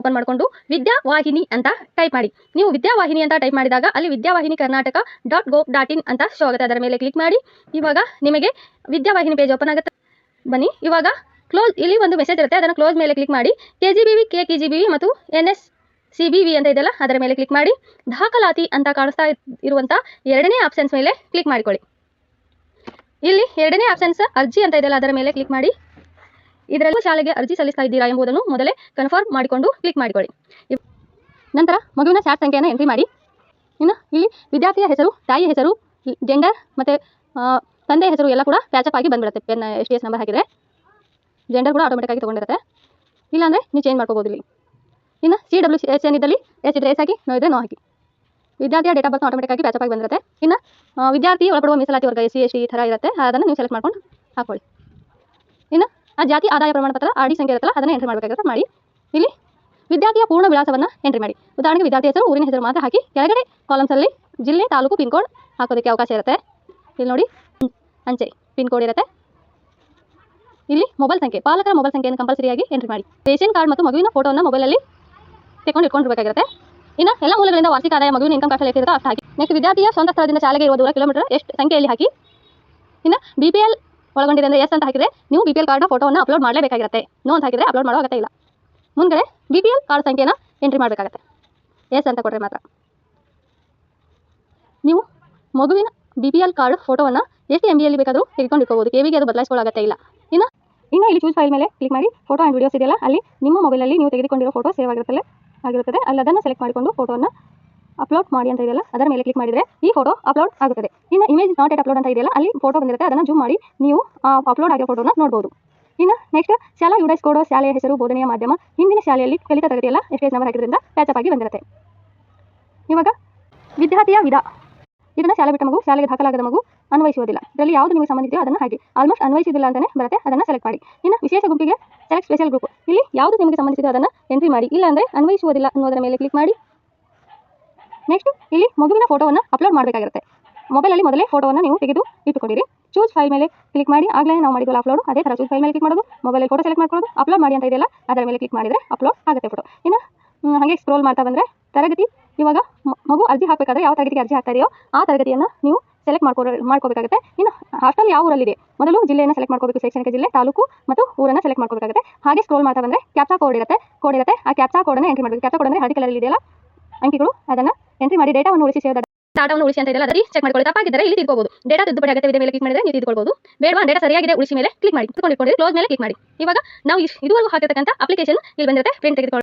Open ಮಾಡಿಕೊಂಡು ವಿದ್ಯಾವಾಹಿನಿ ಅಂತ type ಮಾಡಿ. ನೀವು ವಿದ್ಯಾವಾಹಿನಿ ಅಂತ ಟೈಪ್ ಮಾಡಿದಾಗ ಅಲ್ಲಿ ವಿದ್ಯಾವಾಹಿನಿ ಕರ್ನಾಟಕ .gov.in ಅಂತ ಶೋ ಆಗುತ್ತೆ. ಅದರ ಮೇಲೆ ಕ್ಲಿಕ್ ಮಾಡಿ. ಇವಾಗ ನಿಮಗೆ ವಿದ್ಯಾವಾಹಿನಿ ಪೇಜ್ ಓಪನ್ ಆಗುತ್ತೆ. ಬನ್ನಿ ಇವಾಗ ಕ್ಲೋಸ್, ಇಲ್ಲಿ ಒಂದು ಮೆಸೇಜ್ ಇರುತ್ತೆ, ಅದನ್ನು ಕ್ಲೋಸ್ ಮೇಲೆ ಕ್ಲಿಕ್ ಮಾಡಿ. KGBV, KKGBV ಮತ್ತು NSCBV ಅಂತ ಇದೆಯಲ್ಲ ಅದರ ಮೇಲೆ ಕ್ಲಿಕ್ ಮಾಡಿ. ದಾಖಲಾತಿ ಅಂತ ಕಾಣಿಸ್ತಾ ಇರುವಂಥ ಎರಡನೇ ಆಪ್ಷನ್ಸ್ ಮೇಲೆ ಕ್ಲಿಕ್ ಮಾಡಿಕೊಳ್ಳಿ. ಇಲ್ಲಿ ಎರಡನೇ ಆಪ್ಷನ್ಸ್ ಅರ್ಜಿ ಅಂತ ಇದೆಯಲ್ಲ ಅದರ ಮೇಲೆ ಕ್ಲಿಕ್ ಮಾಡಿ. ಇದರಲ್ಲಿ ಶಾಲೆಗೆ ಅರ್ಜಿ ಸಲ್ಲಿಸ್ತಾ ಇದ್ದೀರಾ ಎಂಬುದನ್ನು ಮೊದಲೇ ಕನ್ಫರ್ಮ್ ಮಾಡಿಕೊಂಡು ಕ್ಲಿಕ್ ಮಾಡಿಕೊಳ್ಳಿ. ನಂತರ ಮಗುವಿನ ಸ್ಯಾಟ್ ಸಂಖ್ಯೆಯನ್ನು ಎಂಟ್ರಿ ಮಾಡಿ. ಇನ್ನು ಇಲ್ಲಿ ವಿದ್ಯಾರ್ಥಿಯ ಹೆಸರು, ತಾಯಿ ಹೆಸರು, ಜೆಂಡರ್ ಮತ್ತು ತಂದೆ ಹೆಸರು ಎಲ್ಲ ಕೂಡ ಪ್ಯಾಚಪ್ ಆಗಿ ಬಂದ್ಬಿಡುತ್ತೆ. ಪೆನ್ STS ನಂಬರ್ ಹಾಕಿದರೆ ಜೆಂಡರ್ ಕೂಡ ಆಟೋಮೆಟಿಕ್ ತೊಗೊಂಡಿರುತ್ತೆ. ಇಲ್ಲಾಂದರೆ ನೀವು ಚೇಂಜ್ ಮಾಡ್ಕೋಬೋದು. ಇಲ್ಲಿ ಇನ್ನು CWSN ಇದ್ದಲ್ಲಿ ಎಸ್ ಇದ್ದರೆ ಎಸ್ ಹಾಕಿ, ನೋ ಇದ್ದರೆ ನೋ ಹಾಕಿ. ವಿದ್ಯಾರ್ಥಿಯ ಡೇಟ್ ಆಫ್ ಬರ್ತ್ ಆಟೋಮೆಟಿಕ್ ಆಗಿ ಪ್ಯಾಚಪ್ ಆಗಿ ಬಂದಿರುತ್ತೆ. ಇನ್ನು ವಿದ್ಯಾರ್ಥಿ ಒಳಪಡುವ ಮೀಸಲಾತಿ ವರ್ಗ SC ST ಈ ಥರ ಇರುತ್ತೆ, ಅದನ್ನು ನೀವು ಸೆಲೆಕ್ಟ್ ಮಾಡ್ಕೊಂಡು ಹಾಕೊಳ್ಳಿ. ಇನ್ನು ಆ ಜಾತಿ ಆದಾಯ ಪ್ರಮಾಣ ಪತ್ರ RD ಸಂಖ್ಯೆ ಇರುತ್ತಲ್ಲ ಅದನ್ನು ಎಂಟ್ರಿ ಮಾಡಬೇಕಾಗುತ್ತೆ. ಮಾಡಿ ಇಲ್ಲಿ ವಿದ್ಯಾರ್ಥಿಯ ಪೂರ್ಣ ವಿಳಾಸವನ್ನು ಎಂಟ್ರಿ ಮಾಡಿ. ಉದಾಹರಣೆಗೆ ವಿದ್ಯಾರ್ಥಿ ಹೆಸರು, ಊರಿನ ಹೆಸರು ಮಾತ್ರ ಹಾಕಿ. ಕೆಳಗಡೆ ಕಾಲಮ್ಸಲ್ಲಿ ಜಿಲ್ಲೆ, ತಾಲೂಕು, ಪಿನ್ ಕೋಡ್ ಹಾಕೋದಕ್ಕೆ ಅವಕಾಶ ಇರುತ್ತೆ. ಇಲ್ಲಿ ನೋಡಿ ಅಂಚೆ ಪಿನ್ ಕೋಡ್ ಇರುತ್ತೆ. ಇಲ್ಲಿ ಮೊಬೈಲ್ ಸಂಖ್ಯೆ, ಪಾಲಕರ ಮೊಬೈಲ್ ಸಂಖ್ಯೆಯನ್ನು ಕಂಪಲ್ಸರಿಯಾಗಿ ಎಂಟ್ರಿ ಮಾಡಿ. ರೇಷನ್ ಕಾರ್ಡ್ ಮತ್ತು ಮಗುವಿನ ಫೋಟೋವನ್ನು ಮೊಬೈಲಲ್ಲಿ ಇಟ್ಕೊಂಡಿರಬೇಕಾಗಿರುತ್ತೆ. ಇನ್ನು ಎಲ್ಲ ಮೂಲಗಳಿಂದ ವಾರ್ಷಿಕ ಆದಾಯ, ಮಗುವಿನ ಇನ್ಕಮ್ ಟ್ಯಾಕ್ಸ್ ಎಷ್ಟಿರುತ್ತೋ ಅಷ್ಟು ಹಾಕಿ. ನೆಕ್ಸ್ಟ್ ವಿದ್ಯಾರ್ಥಿಯ ಸ್ವಂತ ಸ್ಥಳದಿಂದ ಶಾಲೆಗೆ ಇರುವ ದೂರ ಕಿಲೋಮೀಟರ್ ಎಷ್ಟು ಸಂಖ್ಯೆಯಲ್ಲಿ ಹಾಕಿ. ಇನ್ನು BPL ಒಳಗೊಂಡಿದೆ ಅಂದರೆ ಎಸ್ ಅಂತ ಹಾಕಿದರೆ ನೀವು BPL ಕಾರ್ಡ್ನ ಫೋಟೋವನ್ನು ಅಪ್ಲೋಡ್ ಮಾಡಲೇಬೇಕಾಗಿರುತ್ತೆ. ನೋ ಅಂತ ಹಾಕಿದರೆ ಅಪ್ಲೋಡ್ ಮಾಡೋ ಅಗತ್ಯ ಇಲ್ಲ. ಮುಂದ್ಗಡೆ BPL ಕಾರ್ಡ್ ಸಂಖ್ಯೆನ ಎಂಟ್ರಿ ಮಾಡಬೇಕಾಗತ್ತೆ. ಎಸ್ ಅಂತ ಕೊಟ್ಟರೆ ಮಾತ್ರ. ನೀವು ಮಗುವಿನ BPL ಕಾರ್ಡ್ ಫೋಟೋವನ್ನು ಎಷ್ಟು MBಯಲ್ಲಿ ಬೇಕಾದರೂ ತೆಗೆದುಕೊಂಡು ಇಟ್ಕೋಬೋದು. KBಗೆ ಅದು ಬದಲಾಯಿಸ್ಕೊಳ್ಳೋ ಅಗತ್ಯ ಇಲ್ಲ. ಇನ್ನು ಇಲ್ಲಿ ಚೂಸ್ ಫೈಲ್ ಮೇಲೆ ಕ್ಲಿಕ್ ಮಾಡಿ. ಫೋಟೋ ಆ್ಯಂಡ್ ವಿಡಿಯೋಸ್ ಇದೆಯಲ್ಲ ಅಲ್ಲಿ ನಿಮ್ಮ ಮೊಬೈಲಲ್ಲಿ ನೀವು ತೆಗೆದುಕೊಂಡಿರೋ ಫೋಟೋ ಸೇವ್ ಆಗಿರುತ್ತದೆ. ಅಲ್ಲಿ ಅದನ್ನು ಸೆಲೆಕ್ಟ್ ಮಾಡಿಕೊಂಡು ಫೋಟೋವನ್ನು ಅಪ್ಲೋಡ್ ಮಾಡಿ ಅಂತ ಇದೆಯಲ್ಲ ಅದರ ಮೇಲೆ ಕ್ಲಿಕ್ ಮಾಡಿದರೆ ಈ ಫೋಟೋ ಅಪ್ಲೋಡ್ ಆಗುತ್ತದೆ. ಇನ್ನು ಇಮೇಜ್ ನಾಟ್ ಎಟ್ ಅಪ್ಲೋಡ್ ಅಂತ ಇದೆಯಲ್ಲ ಅಲ್ಲಿ ಫೋಟೋ ಬಂದಿರುತ್ತೆ, ಅದನ್ನು ಜೂಮ್ ಮಾಡಿ ನೀವು ಅಪ್ಲೋಡ್ ಆಗಿರೋ ಫೋಟೋನ ನೋಡ್ಬೋದು. ಇನ್ನು ನೆಕ್ಸ್ಟ್ ಶಾಲಾ UDIS ಕೋಡ್, ಶಾಲೆಯ ಹೆಸರು, ಬೋಧನೆಯ ಮಾಧ್ಯಮ, ಹಿಂದಿನ ಶಾಲೆಯಲ್ಲಿ ಕಲಿತ ತರಗತಿಯೆಲ್ಲ STS ನಂಬರ್ ಹಾಕಿದ್ರಿಂದ ಪ್ಯಾಚಪ್ ಆಗಿ ಬಂದಿರುತ್ತೆ. ಇವಾಗ ವಿದ್ಯಾರ್ಥಿಯ ವಿಧ, ಇದನ್ನು ಶಾಲೆ ಬಿಟ್ಟ ಮಗು, ಶಾಲೆಗೆ ದಾಖಲಾಗದ ಮಗು ಅನ್ವಯಿಸುವುದಿಲ್ಲ. ಇದರಲ್ಲಿ ಯಾವುದು ನಿಮಗೆ ಸಂಬಂಧಿಸಿದೆಯೋ ಅದನ್ನು ಹಾಕಿ. ಆಲ್ಮೋಸ್ಟ್ ಅನ್ವಯಿಸುವುದಿಲ್ಲ ಅಂತಲೇ ಬರುತ್ತೆ, ಅದನ್ನು ಸೆಲೆಕ್ಟ್ ಮಾಡಿ. ಇನ್ನು ವಿಶೇಷ ಗುಂಪಿಗೆ ಸೆಲೆಕ್ಟ್ ಸ್ಪೆಷಲ್ ಗ್ರೂಪ್, ಇಲ್ಲಿ ಯಾವುದು ನಿಮಗೆ ಸಂಬಂಧಿಸಿದೆಯೋ ಅದನ್ನು ಎಂಟ್ರಿ ಮಾಡಿ. ಇಲ್ಲಾಂದರೆ ಅನ್ವಯಿಸುವುದಿಲ್ಲ ಅನ್ನೋದರ ಮೇಲೆ ಕ್ಲಿಕ್ ಮಾಡಿ. ನೆಕ್ಸ್ಟ್ ಇಲ್ಲಿ ಮಗುವಿನ ಫೋಟೋವನ್ನು ಅಪ್ಲೋಡ್ ಮಾಡಬೇಕಾಗಿರುತ್ತೆ. ಮೊಬೈಲಲ್ಲಿ ಮೊದಲೇ ಫೋಟೋವನ್ನು ನೀವು ತೆಗೆದು ಇಟ್ಟುಕೊಂಡಿರಿ. ಚೂಸ್ ಫೈಲ್ ಮೇಲೆ ಕ್ಲಿಕ್ ಮಾಡಿ. ಆಗಲೇ ನಾವು ಮಾಡಿದ್ವಲ್ಲ ಅಪ್ಲೋಡ್, ಅದೇ ಥರ ಚೂಸ್ ಫೈಲ್ ಮೇಲೆ ಕ್ಲಿಕ್ ಮಾಡೋದು, ಮೊಬೈಲಲ್ಲಿ ಫೋಟೋ ಸೆಲೆಕ್ಟ್ ಮಾಡ್ಕೊಳ್ಳೋದು, ಅಪ್ಲೋಡ್ ಮಾಡಿ ಅಂತ ಇದೆಯಲ್ಲ ಅದರ ಮೇಲೆ ಕ್ಲಿಕ್ ಮಾಡಿದರೆ ಅಪ್ಲೋಡ್ ಆಗುತ್ತೆ ಫೋಟೋ. ಇನ್ನು ಹಾಗೆ ಸ್ಕ್ರೋಲ್ ಮಾಡ್ತಾ ಬಂದರೆ ತರಗತಿ, ಇವಾಗ ಮಗು ಅರ್ಜಿ ಹಾಕಬೇಕಾದ್ರೆ ಯಾವ ತರಗತಿಗೆ ಅರ್ಜಿ ಹಾಕ್ತಾ ಇದೆಯೋ ಆ ತರಗತಿಯನ್ನು ನೀವು ಸೆಲೆಕ್ಟ್ ಮಾಡ್ಕೋಬೇಕಾಗುತ್ತೆ. ಇನ್ನು ಹಾಸ್ಟೆಲ್ ಯಾವ ಊರಲ್ಲಿದೆ ಮೊದಲು ಜಿಲ್ಲೆಯನ್ನು ಸೆಲೆಕ್ಟ್ ಮಾಡ್ಕೋಬೇಕು. ಶೈಕ್ಷಣಿಕ ಜಿಲ್ಲೆ, ತಾಲೂಕು ಮತ್ತು ಊರನ್ನು ಸೆಲೆಕ್ಟ್ ಮಾಡ್ಕೋಬೇಕಾಗುತ್ತೆ. ಹಾಗೆ ಸ್ಕ್ರೋಲ್ ಮಾಡ್ತಾ ಬಂದರೆ ಕ್ಯಾಪ್ಚಾ ಕೋಡ್ ಇರುತ್ತೆ. ಆ ಕ್ಯಾಪ್ಚಾ ಕೋಡನ್ನು ಎಂಟ್ರಿ ಮಾಡಬೇಕು. ಕ್ಯಾಪ್ಚಾ ಕೋಡ್ ಅಂದರೆ ಹಳದಿ ಕಲರ್ ಇದೆಯಲ್ಲ ಅಂಕಿಗಳು, ಅದನ್ನು ಎಂಟ್ರಿ ಮಾಡಿ. ಡೇಟಾವನ್ನು ಉಳಿಸಿ ಡಾಟಾವನ್ನು ಉಳಿಸಿ ಅಂತ ಇದೆಯಲ್ಲ ಅದರಲ್ಲಿ ಚೆಕ್ ಮಾಡ್ಕೊಳ್ಳಿ. ತಪ್ಪಾಗಿದ್ದರೆ ಇಲ್ಲಿ ತಿಳ್ಕೊಬಹುದು. ಡೇಟಾ ತಿದ್ದುಪಡಿ ಅಗತ್ಯವಿದೆ ಮೇಲೆ ಕ್ಲಿಕ್ ಮಾಡಿದರೆ ನೀವು ತಿಳ್ಕೊಬಹುದು. ಬೇಡವಾ ಡೇಟಾ ಸರಿಯಾಗಿದೆ ಉಳಿಸಿ ಮೇಲೆ ಕ್ಲಿಕ್ ಮಾಡಿ. ಕ್ಲಿಕ್ ಕ್ಲೋಸ್ ಮೇಲೆ ಕ್ಲಿಕ್ ಮಾಡಿ. ಇವಾಗ ನಾವು ಇದುವರೆಗೂ ಹಾಕಿರ್ತಕ್ಕಂಥ ಅಪ್ಲಿಕೇಶನ್ ಇಲ್ಲಿ ಬಂದಿರುತ್ತೆ. ಪ್ರಿಂಟ್ ತೆಗೆದುಕೊಳ್ಳಿ.